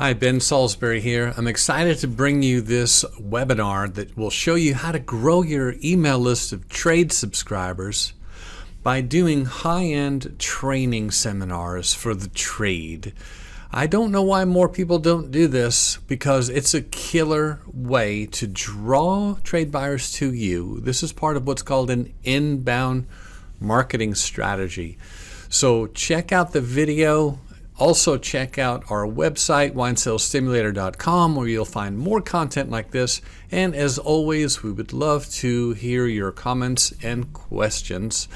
Hi, Ben Salisbury here. I'm excited to bring you this webinar that will show you how to grow your email list of trade subscribers by doing high-end training seminars for the trade. I don't know why more people don't do this because it's a killer way to draw trade buyers to you. This is part of what's called an inbound marketing strategy. So check out the video. Also check out our website, winesalesstimulator.com, where you'll find more content like this. And as always, we would love to hear your comments and questions.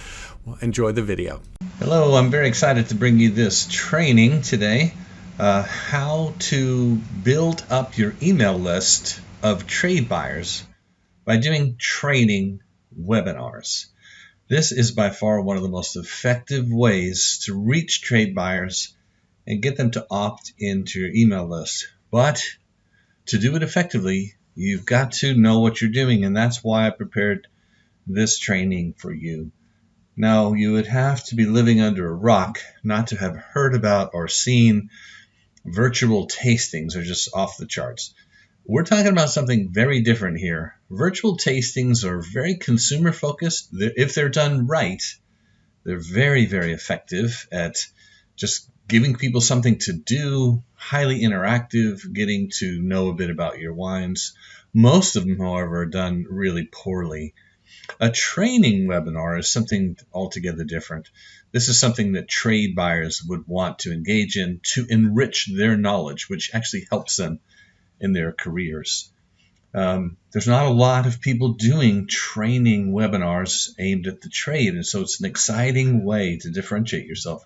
Enjoy the video. Hello, I'm very excited to bring you this training today. How to build up your email list of trade buyers by doing training webinars. This is by far one of the most effective ways to reach trade buyers and get them to opt into your email list. But to do it effectively, you've got to know what you're doing, and that's why I prepared this training for you. Now, you would have to be living under a rock not to have heard about or seen virtual tastings are just off the charts. We're talking about something very different here. Virtual tastings are very consumer focused. If they're done right, they're very, very effective at just giving people something to do, highly interactive, getting to know a bit about your wines. Most of them, however, are done really poorly. A training webinar is something altogether different. This is something that trade buyers would want to engage in to enrich their knowledge, which actually helps them in their careers. There's not a lot of people doing training webinars aimed at the trade, and so it's an exciting way to differentiate yourself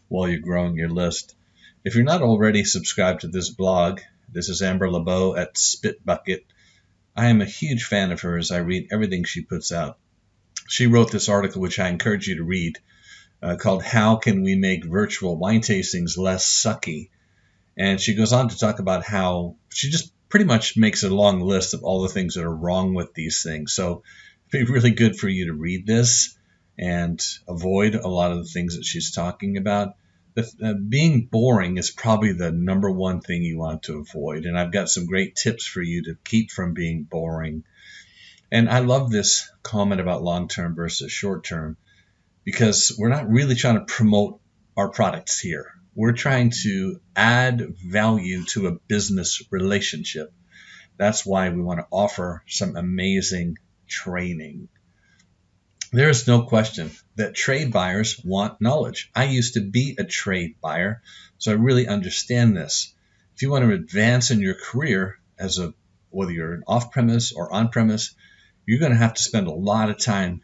while you're growing your list. If you're not already subscribed to this blog, this is Amber LeBeau at Spit Bucket. I am a huge fan of hers. I read everything she puts out. She wrote this article, which I encourage you to read, called How Can We Make Virtual Wine Tastings Less Sucky? And she goes on to talk about how she just pretty much makes a long list of all the things that are wrong with these things. So it'd be really good for you to read this and avoid a lot of the things that she's talking about. Being boring is probably the number one thing you want to avoid, and I've got some great tips for you to keep from being boring. And I love this comment about long-term versus short-term because we're not really trying to promote our products here. We're trying to add value to a business relationship. That's why we want to offer some amazing training. There is no question that trade buyers want knowledge. I used to be a trade buyer, so I really understand this. If you want to advance in your career whether you're an off-premise or on-premise, you're going to have to spend a lot of time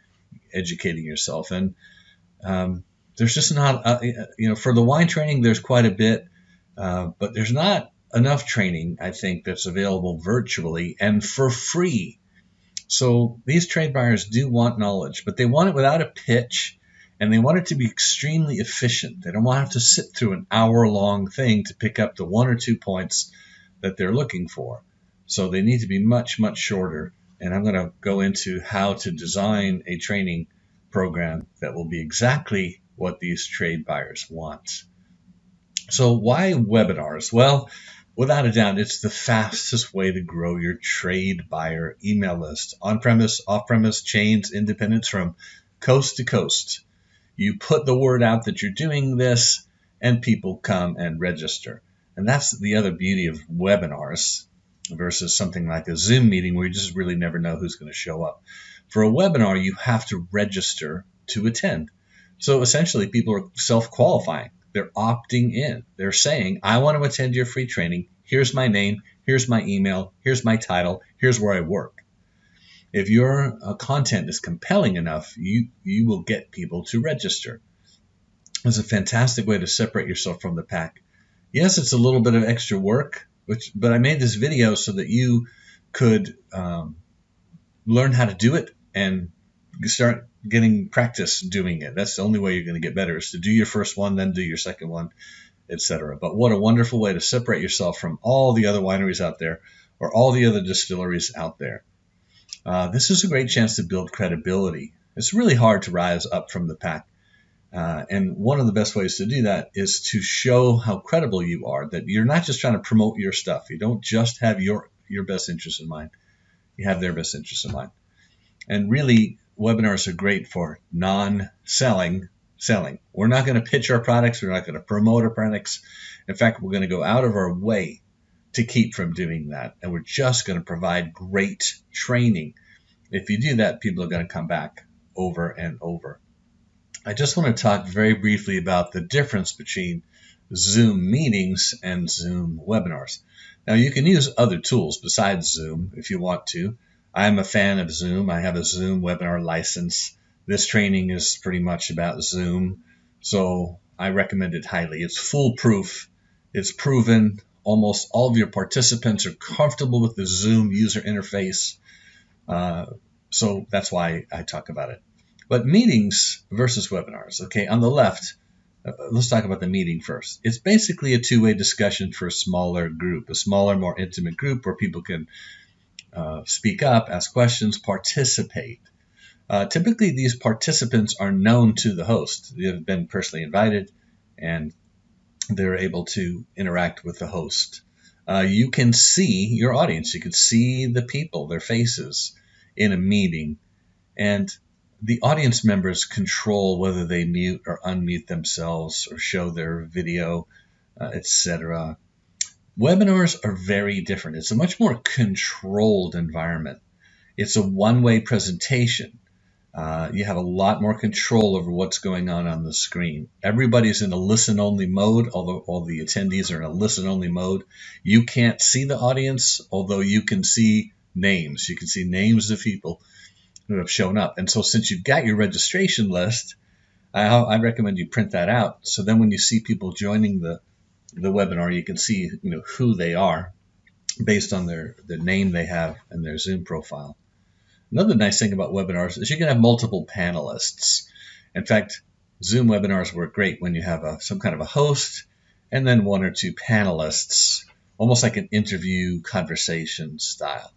educating yourself. And there's just not, for the wine training, there's quite a bit, but there's not enough training, I think, that's available virtually and for free. So these trade buyers do want knowledge, but they want it without a pitch, and they want it to be extremely efficient. They don't want to have to sit through an hour-long thing to pick up the one or two points that they're looking for. So they need to be much, much shorter, and I'm going to go into how to design a training program that will be exactly what these trade buyers want. So why webinars? Well, without a doubt, it's the fastest way to grow your trade buyer email list. On-premise, off-premise, chains, independents from coast to coast. You put the word out that you're doing this, and people come and register. And that's the other beauty of webinars versus something like a Zoom meeting where you just really never know who's going to show up. For a webinar, you have to register to attend. So essentially, people are self-qualifying. They're opting in. They're saying, I want to attend your free training. Here's my name. Here's my email. Here's my title. Here's where I work. If your content is compelling enough, you will get people to register. It's a fantastic way to separate yourself from the pack. Yes, it's a little bit of extra work, but I made this video so that you could learn how to do it and start getting practice doing it. That's the only way you're going to get better, is to do your first one, then do your second one, etc. But what a wonderful way to separate yourself from all the other wineries out there or all the other distilleries out there. This is a great chance to build credibility. It's really hard to rise up from the pack. And one of the best ways to do that is to show how credible you are, that you're not just trying to promote your stuff. You don't just have your best interest in mind. You have their best interest in mind. And really, webinars are great for non-selling selling. We're not going to pitch our products. We're not going to promote our products. In fact, we're going to go out of our way to keep from doing that. And we're just going to provide great training. If you do that, people are going to come back over and over. I just want to talk very briefly about the difference between Zoom meetings and Zoom webinars. Now, you can use other tools besides Zoom if you want to. I'm a fan of Zoom. I have a Zoom webinar license. This training is pretty much about Zoom, so I recommend it highly. It's foolproof. It's proven. Almost all of your participants are comfortable with the Zoom user interface, so that's why I talk about it. But meetings versus webinars. Okay, on the left, let's talk about the meeting first. It's basically a two-way discussion for a smaller group, a smaller, more intimate group where people can speak up, ask questions, participate. Typically, these participants are known to the host. They have been personally invited, and they're able to interact with the host. You can see your audience. You can see the people, their faces in a meeting, and the audience members control whether they mute or unmute themselves or show their video, etc. Webinars are very different. It's a much more controlled environment. It's a one-way presentation. You have a lot more control over what's going on the screen. Everybody's in a listen-only mode, although all the attendees are in a listen-only mode. You can't see the audience, although you can see names. You can see names of people who have shown up. And so since you've got your registration list, I recommend you print that out. So then when you see people joining the webinar, you can see who they are based on the name they have and their Zoom profile. Another nice thing about webinars is you can have multiple panelists. In fact, Zoom webinars work great when you have some kind of a host and then one or two panelists, almost like an interview conversation style.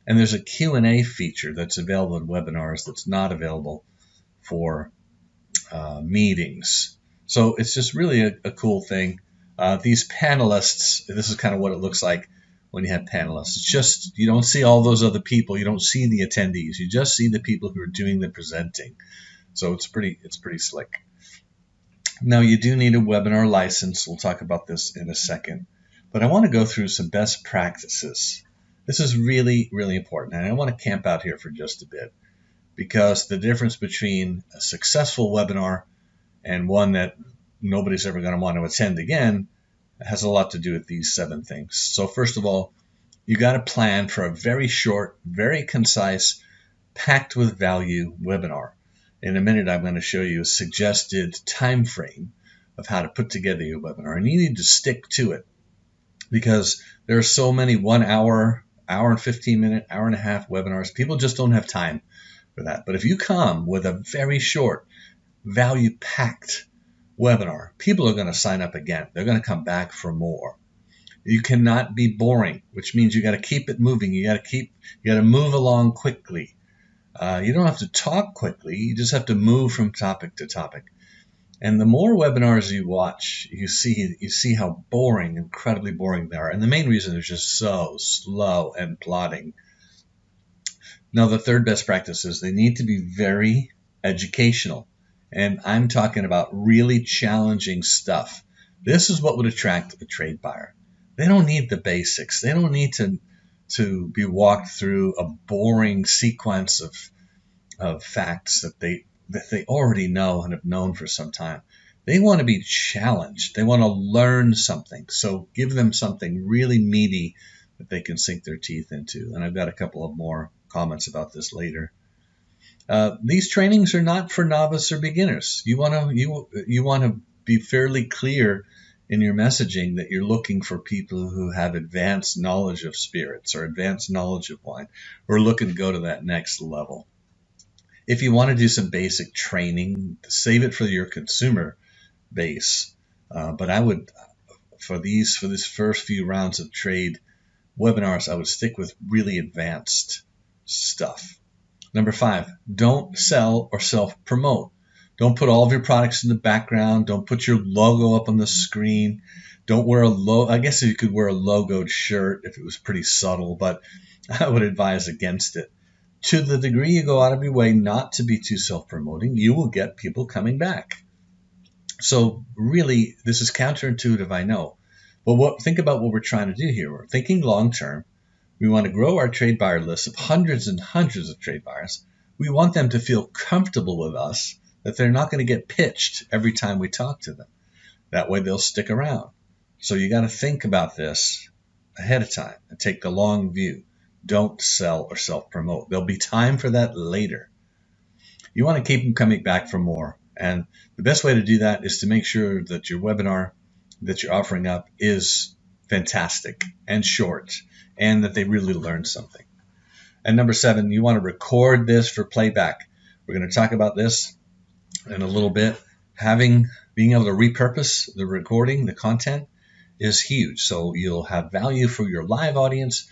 And there's a Q&A feature that's available in webinars that's not available for meetings. So it's just really a cool thing. These panelists, this is kind of what it looks like when you have panelists. It's just, you don't see all those other people. You don't see the attendees. You just see the people who are doing the presenting. So it's pretty slick. Now, you do need a webinar license. We'll talk about this in a second. But I want to go through some best practices. This is really, really important. And I want to camp out here for just a bit because the difference between a successful webinar and one that nobody's ever going to want to attend again has a lot to do with these 7 things. So first of all, you got to plan for a very short, very concise, packed with value webinar. In a minute, I'm going to show you a suggested time frame of how to put together your webinar. And you need to stick to it because there are so many 1 hour, hour and 15 minute, hour and a half webinars. People just don't have time for that. But if you come with a very short, value-packed webinar, people are going to sign up again. They're going to come back for more. You cannot be boring, which means you got to keep it moving. You got to move along quickly. You don't have to talk quickly. You just have to move from topic to topic. And the more webinars you watch, you see how boring, incredibly boring they are. And the main reason they're just so slow and plodding. Now, the third best practice is they need to be very educational. And I'm talking about really challenging stuff. This is what would attract a trade buyer. They don't need the basics. They don't need to be walked through a boring sequence of facts that they already know and have known for some time. They want to be challenged. They want to learn something. So give them something really meaty that they can sink their teeth into. And I've got a couple of more comments about this later. These trainings are not for novice or beginners. You want to be fairly clear in your messaging that you're looking for people who have advanced knowledge of spirits or advanced knowledge of wine, or looking to go to that next level. If you want to do some basic training, save it for your consumer base. But I would, for this first few rounds of trade webinars, I would stick with really advanced stuff. Number 5, don't sell or self-promote. Don't put all of your products in the background. Don't put your logo up on the screen. Don't wear a logo. I guess you could wear a logoed shirt if it was pretty subtle, but I would advise against it. To the degree you go out of your way not to be too self-promoting, you will get people coming back. So really, this is counterintuitive, I know. But think about what we're trying to do here. We're thinking long-term. We want to grow our trade buyer list of hundreds and hundreds of trade buyers. We want them to feel comfortable with us, that they're not going to get pitched every time we talk to them. That way they'll stick around. So you got to think about this ahead of time and take the long view. Don't sell or self-promote. There'll be time for that later. You want to keep them coming back for more. And the best way to do that is to make sure that your webinar that you're offering up is fantastic and short and that they really learn something. And number 7, you want to record this for playback. We're going to talk about this in a little bit. Being able to repurpose the recording, the content is huge. So you'll have value for your live audience,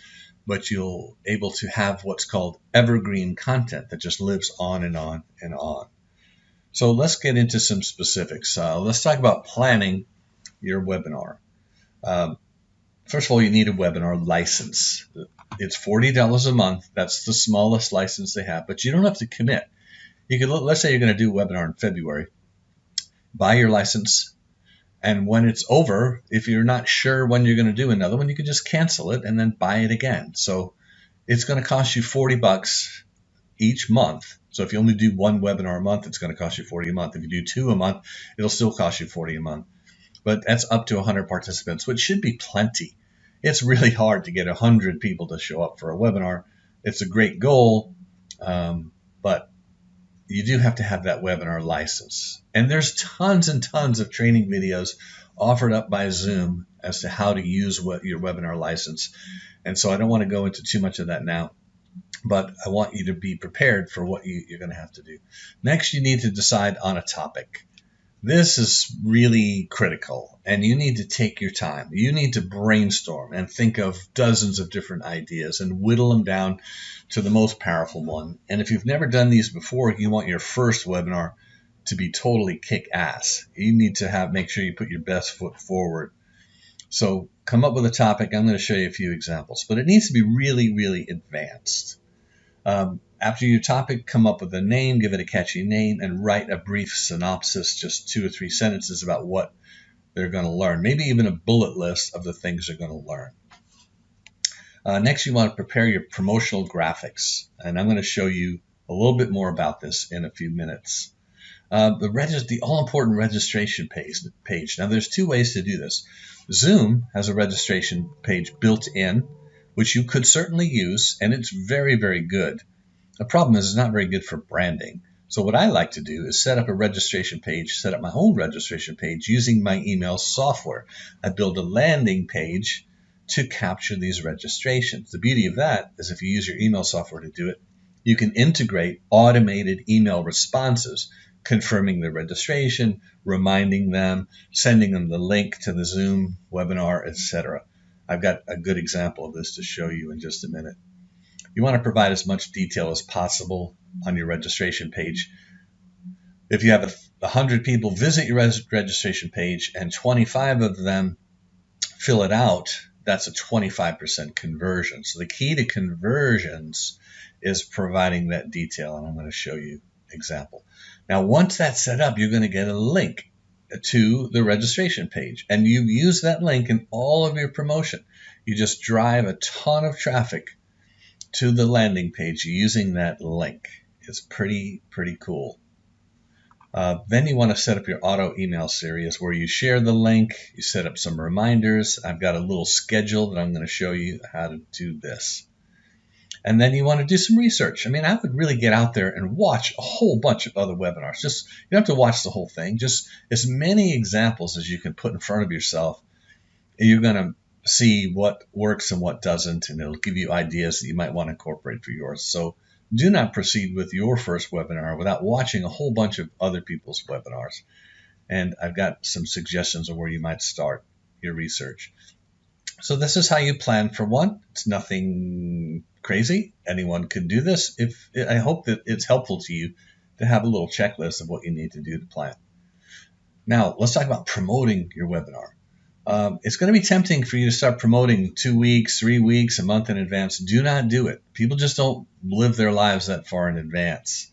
but you'll able to have what's called evergreen content that just lives on and on and on. So let's get into some specifics. Let's talk about planning your webinar. First of all, you need a webinar license. It's $40 a month. That's the smallest license they have, but you don't have to commit. You could, let's say you're going to do a webinar in February. Buy your license, and when it's over, if you're not sure when you're going to do another one, you can just cancel it and then buy it again. So it's going to cost you $40 each month. So if you only do one webinar a month, it's going to cost you $40 a month. If you do 2 a month, it'll still cost you $40 a month. But that's up to 100 participants, which should be plenty. It's really hard to get 100 people to show up for a webinar. It's a great goal, but you do have to have that webinar license. And there's tons and tons of training videos offered up by Zoom as to how to use your webinar license. And so I don't want to go into too much of that now, but I want you to be prepared for what you're going to have to do. Next, you need to decide on a topic. This is really critical, and you need to take your time. You need to brainstorm and think of dozens of different ideas and whittle them down to the most powerful one. And if you've never done these before, you want your first webinar to be totally kick-ass. You need to make sure you put your best foot forward. So come up with a topic. I'm going to show you a few examples, but it needs to be really, really advanced. After your topic, come up with a name, give it a catchy name, and write a brief synopsis, just 2 or 3 sentences about what they're going to learn, maybe even a bullet list of the things they're going to learn. Next, you want to prepare your promotional graphics, and I'm going to show you a little bit more about this in a few minutes. The all-important registration page. Now, there's 2 ways to do this. Zoom has a registration page built in, which you could certainly use, and it's very, very good. The problem is it's not very good for branding. So what I like to do is set up a registration page, set up my own registration page using my email software. I build a landing page to capture these registrations. The beauty of that is if you use your email software to do it, you can integrate automated email responses, confirming the registration, reminding them, sending them the link to the Zoom webinar, etc. I've got a good example of this to show you in just a minute. You want to provide as much detail as possible on your registration page. If you have 100 people visit your registration page and 25 of them fill it out, that's a 25% conversion. So the key to conversions is providing that detail, and I'm going to show you an example. Now, once that's set up, you're going to get a link to the registration page, and you use that link in all of your promotion. You just drive a ton of traffic to the landing page using that link. It's pretty cool. Then you want to set up your auto email series where you share the link, you set up some reminders. I've got a little schedule that I'm going to show you how to do this. And then you want to do some research. I mean, I would really get out there and watch a whole bunch of other webinars. You don't have to watch the whole thing. Just as many examples as you can put in front of yourself. You're going to see what works and what doesn't, and it'll give you ideas that you might want to incorporate for yours. So do not proceed with your first webinar without watching a whole bunch of other people's webinars. And I've got some suggestions of where you might start your research. So this is how you plan for one. It's nothing crazy. Anyone can do this. I hope that it's helpful to you to have a little checklist of what you need to do to plan. Now, let's talk about promoting your webinar. It's going to be tempting for you to start promoting 2 weeks, 3 weeks, a month in advance. Do not do it. People just don't live their lives that far in advance.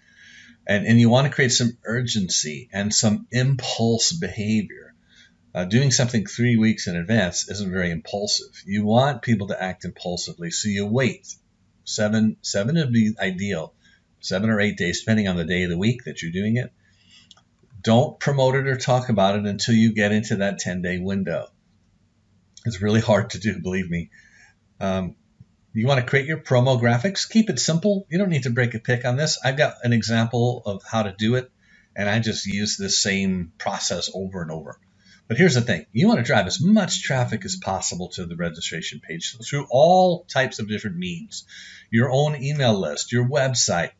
And you want to create some urgency and some impulse behavior. Doing something 3 weeks in advance isn't very impulsive. You want people to act impulsively, so you wait. Seven would be ideal. 7 or 8 days, depending on the day of the week that you're doing it. Don't promote it or talk about it until you get into that 10-day window. It's really hard to do, believe me. You want to create your promo graphics. Keep it simple. You don't need to break a pick on this. I've got an example of how to do it, and I just use this same process over and over. But here's the thing. You want to drive as much traffic as possible to the registration page through all types of different means. Your own email list, your website,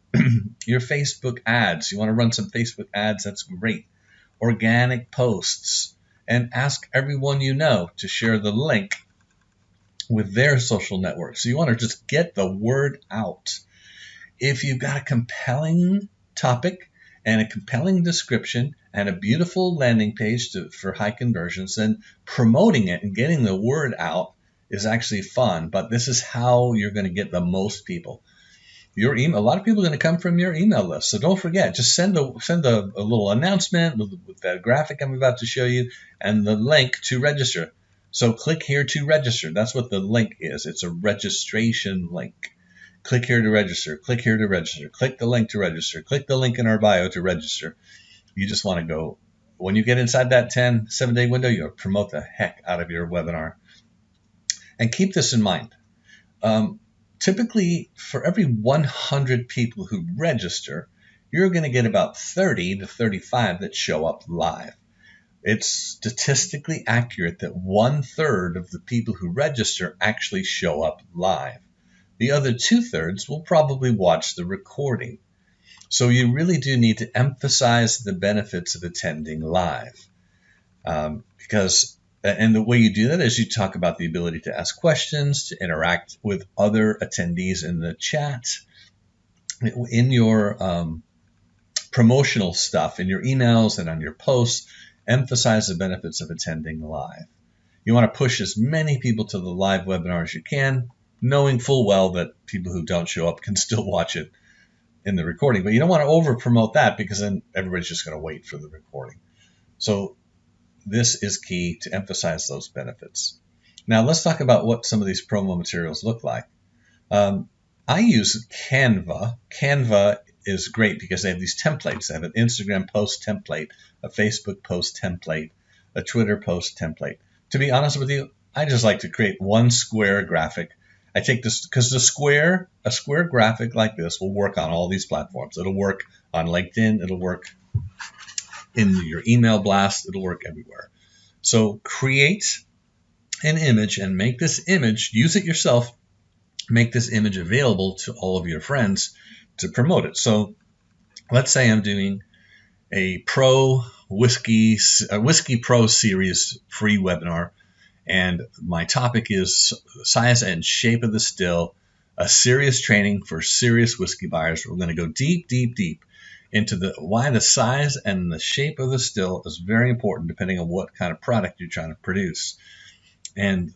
your Facebook ads. You want to run some Facebook ads, that's great. Organic posts. And ask everyone you know to share the link with their social network. So you want to just get the word out. If you've got a compelling topic and a compelling description and a beautiful landing page for high conversions, then promoting it and getting the word out is actually fun. But this is how you're going to get the most people. Your email. A lot of people are going to come from your email list, so don't forget. Just send a little announcement with that graphic I'm about to show you and the link to register. So click here to register. That's what the link is. It's a registration link. Click here to register. Click here to register. Click the link to register. Click the link in our bio to register. You just want to go. When you get inside that 7-day window, you'll promote the heck out of your webinar. And keep this in mind. Typically, for every 100 people who register, you're going to get about 30 to 35 that show up live. It's statistically accurate that 1/3 of the people who register actually show up live. The other 2/3 will probably watch the recording. So you really do need to emphasize the benefits of attending live. And the way you do that is you talk about the ability to ask questions, to interact with other attendees in the chat, in your promotional stuff, in your emails and on your posts. Emphasize the benefits of attending live. You want to push as many people to the live webinar as you can, knowing full well that people who don't show up can still watch it in the recording. But you don't want to over promote that, because then everybody's just going to wait for the recording. So this is key to emphasize those benefits. Now let's talk about what some of these promo materials look like. I use Canva. Canva is great because they have these templates. They have an Instagram post template, a Facebook post template, a Twitter post template. To be honest with you, I just like to create one square graphic. I take this because a square graphic like this will work on all these platforms. It'll work on LinkedIn. It'll work in your email blast. It'll work everywhere. So create an image and make this image, use it yourself, make this image available to all of your friends to promote it. So let's say I'm doing a Whiskey Pro Series free webinar, and my topic is size and shape of the still, a serious training for serious whiskey buyers. We're going to go deep, deep, deep into why the size and the shape of the still is very important depending on what kind of product you're trying to produce. And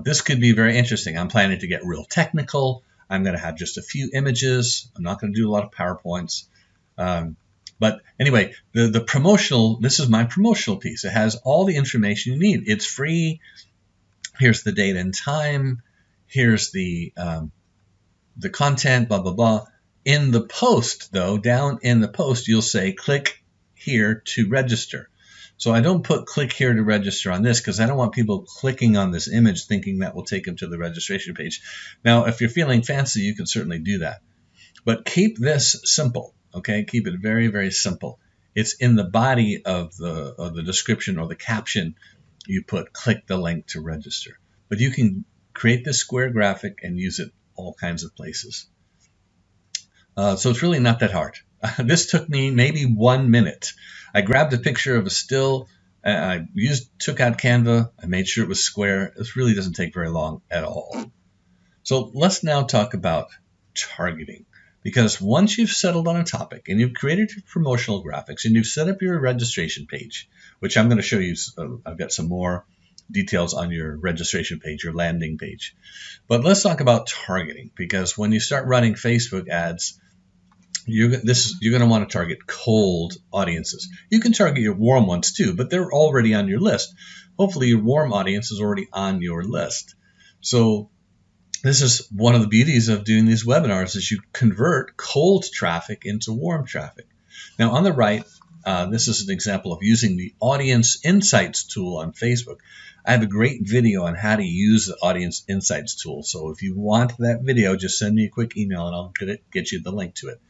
this could be very interesting. I'm planning to get real technical. I'm going to have just a few images. I'm not going to do a lot of PowerPoints. But anyway, this is my promotional piece. It has all the information you need. It's free. Here's the date and time. Here's the content, blah, blah, blah. In the post, though, down in the post, you'll say, click here to register. So I don't put click here to register on this because I don't want people clicking on this image thinking that will take them to the registration page. Now, if you're feeling fancy, you can certainly do that. But keep this simple, okay? Keep it very, very simple. It's in the body of the description or the caption. You put click the link to register. But you can create this square graphic and use it all kinds of places. So it's really not that hard. This took me maybe 1 minute. I grabbed a picture of a still, I took out Canva, I made sure it was square. This really doesn't take very long at all. So let's now talk about targeting. Because once you've settled on a topic and you've created your promotional graphics and you've set up your registration page, which I'm going to show you, I've got some more details on your registration page, your landing page. But let's talk about targeting, because when you start running Facebook ads, you're going to want to target cold audiences. You can target your warm ones too, but they're already on your list. Hopefully your warm audience is already on your list. So this is one of the beauties of doing these webinars, is you convert cold traffic into warm traffic. Now on the right, this is an example of using the Audience Insights tool on Facebook. I have a great video on how to use the Audience Insights tool. So if you want that video, just send me a quick email and I'll get you the link to it.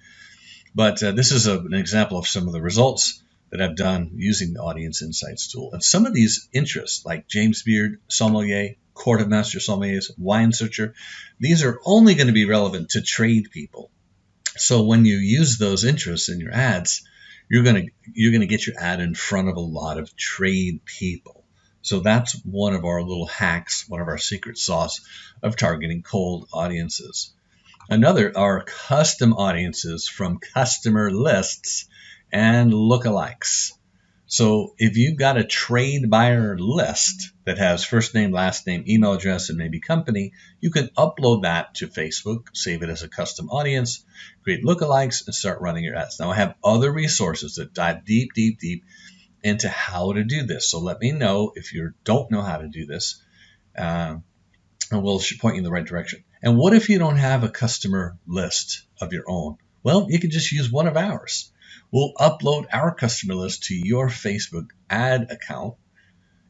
But this is an example of some of the results that I've done using the Audience Insights tool. And some of these interests, like James Beard, sommelier, Court of Master Sommeliers, wine searcher, these are only going to be relevant to trade people. So when you use those interests in your ads, you're going to get your ad in front of a lot of trade people. So that's one of our little hacks, one of our secret sauce of targeting cold audiences. Another are custom audiences from customer lists and lookalikes. So if you've got a trade buyer list that has first name, last name, email address, and maybe company, you can upload that to Facebook, save it as a custom audience, create lookalikes, and start running your ads. Now I have other resources that dive deep into how to do this. So let me know if you don't know how to do this, and we'll point you in the right direction. And what if you don't have a customer list of your own? Well, you can just use one of ours. We'll upload our customer list to your Facebook ad account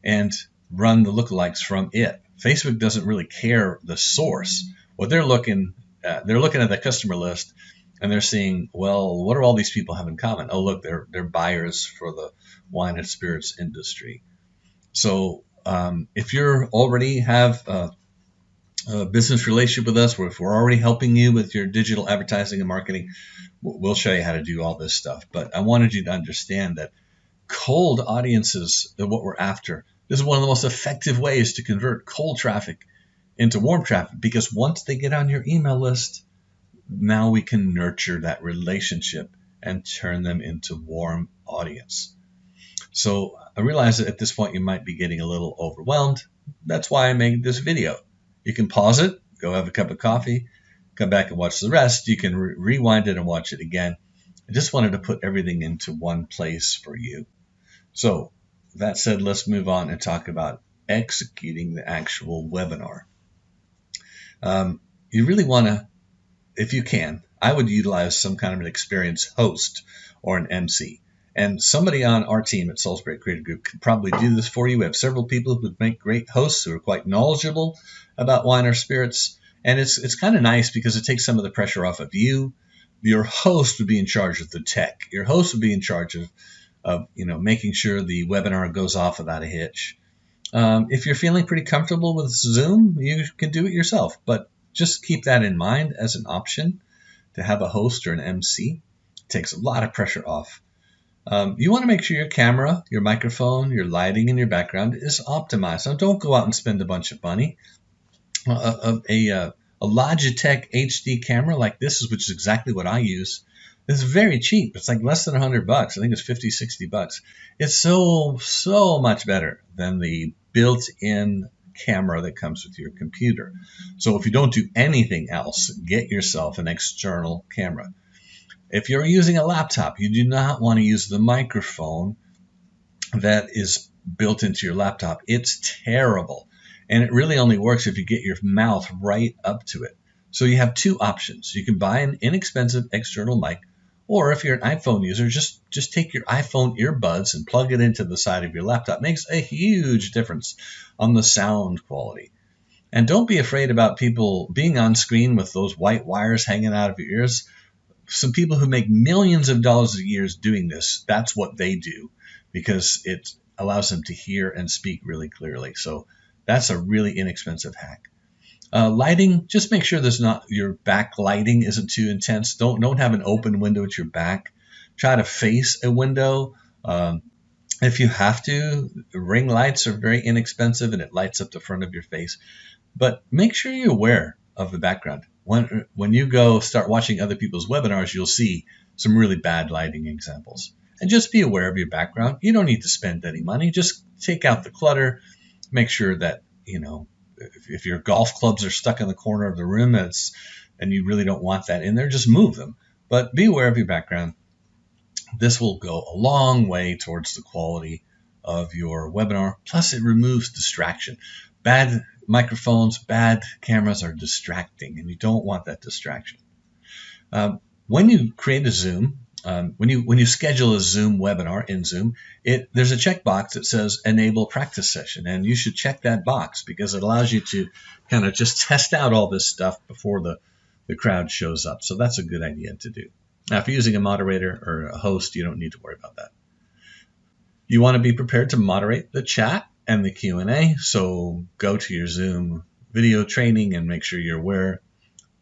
and run the lookalikes from it. Facebook doesn't really care the source. What they're looking at the customer list and they're seeing, well, what do all these people have in common? Oh, look, they're buyers for the wine and spirits industry. So if you already have a business relationship with us, where if we're already helping you with your digital advertising and marketing, we'll show you how to do all this stuff. But I wanted you to understand that cold audiences are what we're after. This is one of the most effective ways to convert cold traffic into warm traffic, because once they get on your email list, now we can nurture that relationship and turn them into warm audience. So I realize that at this point you might be getting a little overwhelmed. That's why I made this video. You can pause it, go have a cup of coffee, come back and watch the rest. You can rewind it and watch it again. I just wanted to put everything into one place for you. So that said, let's move on and talk about executing the actual webinar. You really want to, if you can, I would utilize some kind of an experienced host or an MC. And somebody on our team at Salisbury Creative Group could probably do this for you. We have several people who would make great hosts who are quite knowledgeable about wine or spirits. And it's kind of nice because it takes some of the pressure off of you. Your host would be in charge of the tech. Your host would be in charge of making sure the webinar goes off without a hitch. If you're feeling pretty comfortable with Zoom, you can do it yourself. But just keep that in mind as an option to have a host or an MC. It takes a lot of pressure off. You want to make sure your camera, your microphone, your lighting, and your background is optimized. Now, don't go out and spend a bunch of money. A Logitech HD camera like this, which is exactly what I use, is very cheap. It's like less than $100. I think it's $50-$60. It's so much better than the built-in camera that comes with your computer. So if you don't do anything else, get yourself an external camera. If you're using a laptop, you do not want to use the microphone that is built into your laptop. It's terrible. And it really only works if you get your mouth right up to it. So you have two options. You can buy an inexpensive external mic, or if you're an iPhone user, just take your iPhone earbuds and plug it into the side of your laptop. It makes a huge difference on the sound quality. And don't be afraid about people being on screen with those white wires hanging out of your ears. Some people who make millions of dollars a year doing this, that's what they do, because it allows them to hear and speak really clearly. So that's a really inexpensive hack. Lighting, just make sure your back lighting isn't too intense. Don't have an open window at your back. Try to face a window. If you have to, ring lights are very inexpensive and it lights up the front of your face. But make sure you're aware of the background. when you go start watching other people's webinars, you'll see some really bad lighting examples. And just be aware of your background. You don't need to spend any money. Just take out the clutter. Make sure that, if your golf clubs are stuck in the corner of the room and you really don't want that in there, just move them. But be aware of your background. This will go a long way towards the quality of your webinar. Plus, it removes distraction. Bad microphones, bad cameras are distracting, and you don't want that distraction. When you create a Zoom, when you schedule a Zoom webinar in Zoom, there's a checkbox that says Enable Practice Session, and you should check that box because it allows you to kind of just test out all this stuff before the crowd shows up. So that's a good idea to do. Now, if you're using a moderator or a host, you don't need to worry about that. You want to be prepared to moderate the chat and the Q&A, so go to your Zoom video training and make sure you're aware.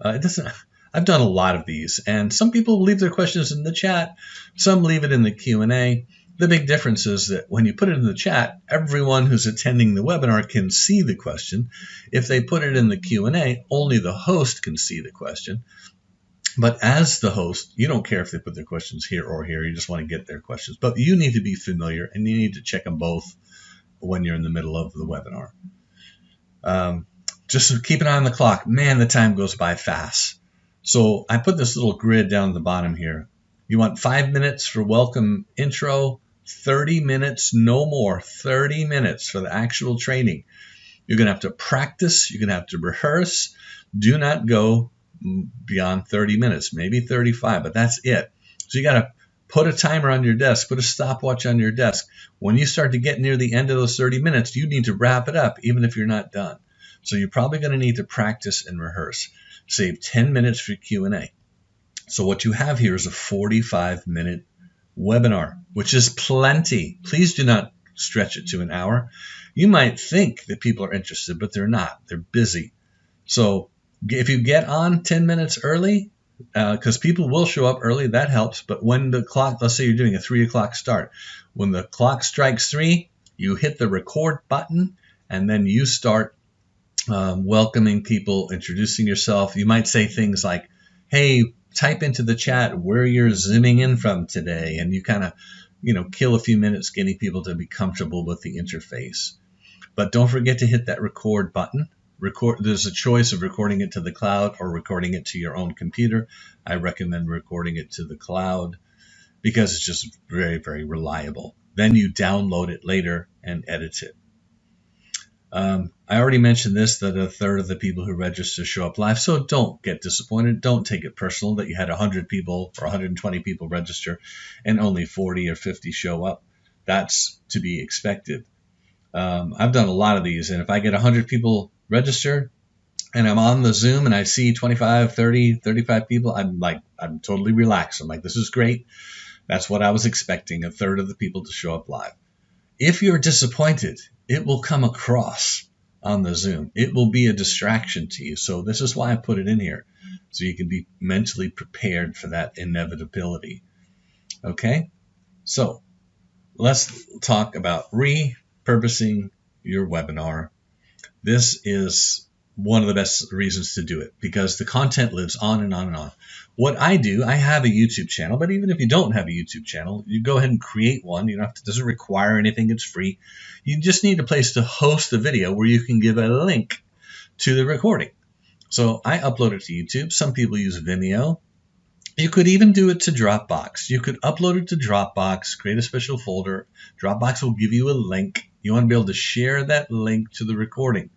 I've done a lot of these, and some people leave their questions in the chat, some leave it in the Q&A. The big difference is that when you put it in the chat, everyone who's attending the webinar can see the question. If they put it in the Q&A, only the host can see the question. But as the host, you don't care if they put their questions here or here. You just want to get their questions. But you need to be familiar, and you need to check them both when you're in the middle of the webinar. Just keep an eye on the clock. Man, the time goes by fast. So I put this little grid down at the bottom here. You want 5 minutes for welcome intro, 30 minutes, no more, 30 minutes for the actual training. You're going to have to practice. You're going to have to rehearse. Do not go beyond 30 minutes, maybe 35, but that's it. So you got to put a timer on your desk, put a stopwatch on your desk. When you start to get near the end of those 30 minutes, you need to wrap it up, even if you're not done. So you're probably going to need to practice and rehearse. Save 10 minutes for Q&A. So what you have here is a 45-minute webinar, which is plenty. Please do not stretch it to an hour. You might think that people are interested, but they're not. They're busy. So if you get on 10 minutes early, because people will show up early, that helps. But when the clock, let's say you're doing a 3 o'clock start, when the clock strikes 3, you hit the record button, and then you start welcoming people, introducing yourself. You might say things like, hey, type into the chat where you're zooming in from today, and you kind of, kill a few minutes getting people to be comfortable with the interface. But don't forget to hit that record button. There's a choice of recording it to the cloud or recording it to your own computer. I recommend recording it to the cloud because it's just very, very reliable. Then you download it later and edit it. I already mentioned this, that a third of the people who register show up live, so don't get disappointed. Don't take it personal that you had 100 people or 120 people register and only 40 or 50 show up. That's to be expected. I've done a lot of these, and if I get 100 people register and I'm on the Zoom and I see 25, 30, 35 people, I'm totally relaxed. I'm like, this is great. That's what I was expecting, a third of the people to show up live. If you're disappointed, it will come across on the Zoom. It will be a distraction to you. So this is why I put it in here, so you can be mentally prepared for that inevitability. Okay? So let's talk about repurposing your webinar. This is one of the best reasons to do it because the content lives on and on and on. What I do, I have a YouTube channel, but even if you don't have a YouTube channel, you go ahead and create one. You don't have to, it doesn't require anything. It's free. You just need a place to host the video where you can give a link to the recording. So I upload it to YouTube. Some people use Vimeo. You could even do it to Dropbox. You could upload it to Dropbox, create a special folder. Dropbox will give you a link. You want to be able to share that link to the recording.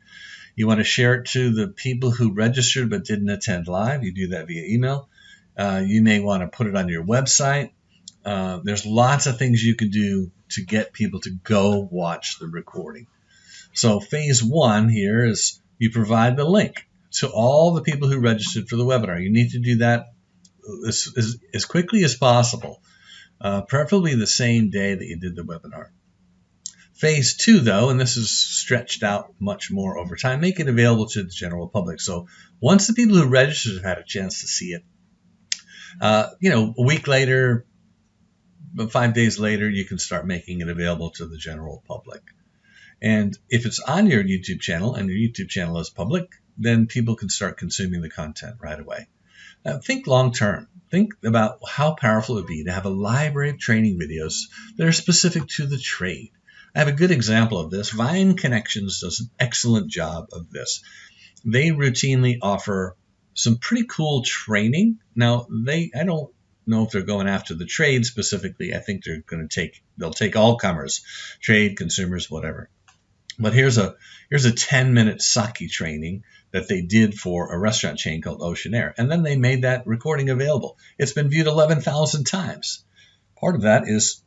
You want to share it to the people who registered but didn't attend live. You do that via email. You may want to put it on your website. There's lots of things you can do to get people to go watch the recording. So phase 1 here is you provide the link to all the people who registered for the webinar. You need to do that as quickly as possible, preferably the same day that you did the webinar. Phase 2, though, and this is stretched out much more over time, make it available to the general public. So once the people who registered have had a chance to see it, a week later, 5 days later, you can start making it available to the general public. And if it's on your YouTube channel and your YouTube channel is public, then people can start consuming the content right away. Think long term. Think about how powerful it would be to have a library of training videos that are specific to the trade. I have a good example of this. Vine Connections does an excellent job of this. They routinely offer some pretty cool training. Now, I don't know if they're going after the trade specifically. I think they'll take all comers, trade, consumers, whatever. But here's a 10-minute sucky training that they did for a restaurant chain called Ocean Air. And then they made that recording available. It's been viewed 11,000 times. Part of that is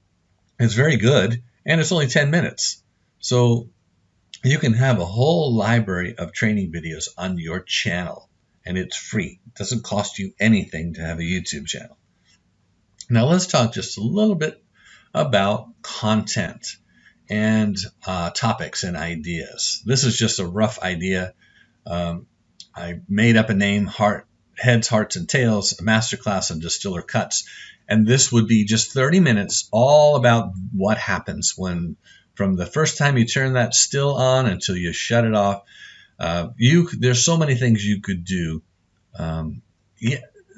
it's very good, and it's only 10 minutes. So you can have a whole library of training videos on your channel, and it's free. It doesn't cost you anything to have a YouTube channel. Now let's talk just a little bit about content and topics and ideas. This is just a rough idea. I made up a name, Heads, Hearts, and Tails, a masterclass on distiller cuts. And this would be just 30 minutes, all about what happens from the first time you turn that still on until you shut it off. There's so many things you could do.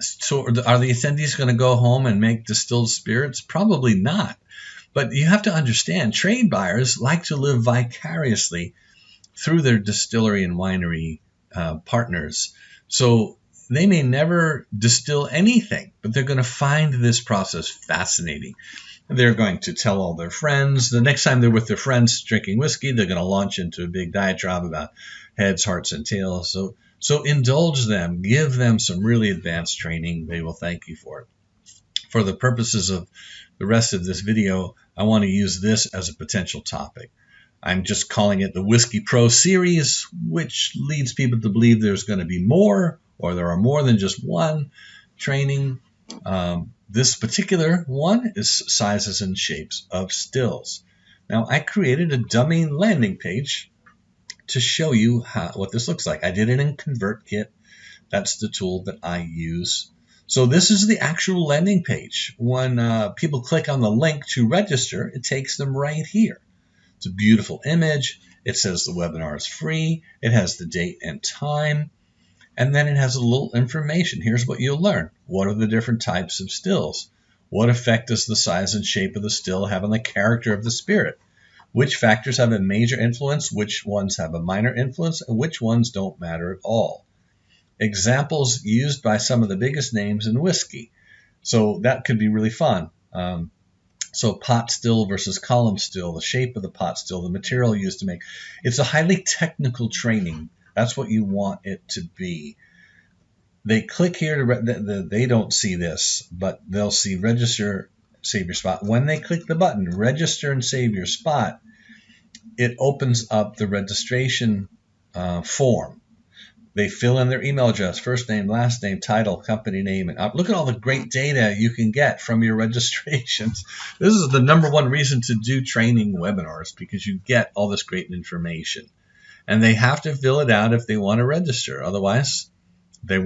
So are the attendees going to go home and make distilled spirits? Probably not. But you have to understand, trade buyers like to live vicariously through their distillery and winery partners. So they may never distill anything, but they're going to find this process fascinating. They're going to tell all their friends. The next time they're with their friends drinking whiskey, they're going to launch into a big diatribe about heads, hearts, and tails. So indulge them. Give them some really advanced training. They will thank you for it. For the purposes of the rest of this video, I want to use this as a potential topic. I'm just calling it the Whiskey Pro Series, which leads people to believe there's going to be more, or there are more than just one training. This particular one is sizes and shapes of stills. Now, I created a dummy landing page to show you what this looks like. I did it in ConvertKit. That's the tool that I use. So this is the actual landing page. When people click on the link to register, it takes them right here. It's a beautiful image. It says the webinar is free. It has the date and time. And then it has a little information. Here's what you'll learn. What are the different types of stills? What effect does the size and shape of the still have on the character of the spirit? Which factors have a major influence? Which ones have a minor influence? And which ones don't matter at all? Examples used by some of the biggest names in whiskey. So that could be really fun. So pot still versus column still, the shape of the pot still, the material used to make. It's a highly technical training. That's what you want it to be. They click here they don't see this, but they'll see register, save your spot. When they click the button, register and save your spot, it opens up the registration form. They fill in their email address, first name, last name, title, company name, and look at all the great data you can get from your registrations. This is the number one reason to do training webinars, because you get all this great information. And they have to fill it out if they want to register. Otherwise, they're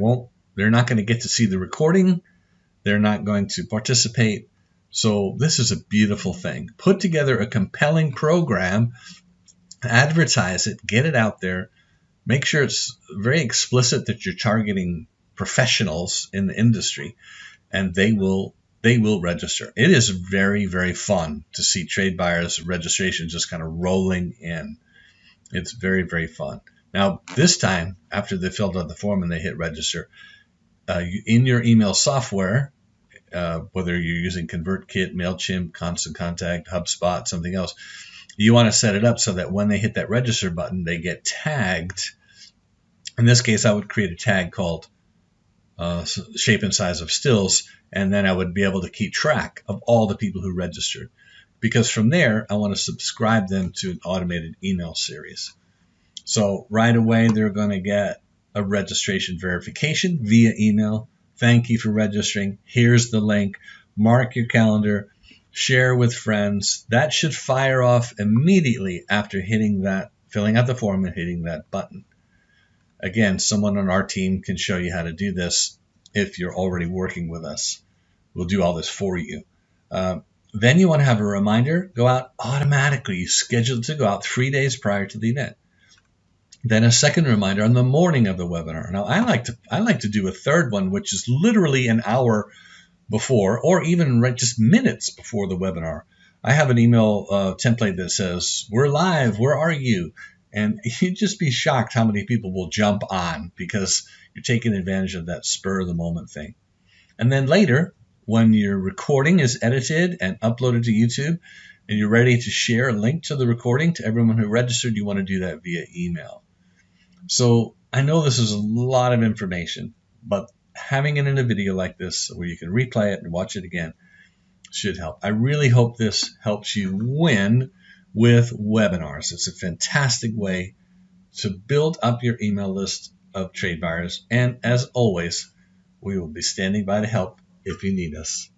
not going to get to see the recording. They're not going to participate. So this is a beautiful thing. Put together a compelling program, advertise it, get it out there. Make sure it's very explicit that you're targeting professionals in the industry, and they will register. It is very, very fun to see trade buyers' registration just kind of rolling in. It's very, very fun. Now, this time, after they filled out the form and they hit register, in your email software, whether you're using ConvertKit, MailChimp, Constant Contact, HubSpot, something else, you want to set it up so that when they hit that register button, they get tagged. In this case, I would create a tag called shape and size of stills, and then I would be able to keep track of all the people who registered. Because from there, I want to subscribe them to an automated email series. So right away, they're going to get a registration verification via email. Thank you for registering. Here's the link. Mark your calendar. Share with friends. That should fire off immediately after filling out the form and hitting that button. Again, someone on our team can show you how to do this if you're already working with us. We'll do all this for you. Then you want to have a reminder go out automatically. You schedule it to go out 3 days prior to the event. Then a second reminder on the morning of the webinar. Now I like to do a third one, which is literally an hour before, or even right just minutes before the webinar. I have an email template that says, "We're live, where are you?" And you'd just be shocked how many people will jump on because you're taking advantage of that spur of the moment thing. And then later, when your recording is edited and uploaded to YouTube and you're ready to share a link to the recording to everyone who registered, you want to do that via email. So I know this is a lot of information, but having it in a video like this where you can replay it and watch it again should help. I really hope this helps you win with webinars. It's a fantastic way to build up your email list of trade buyers. And as always, we will be standing by to help if you need us.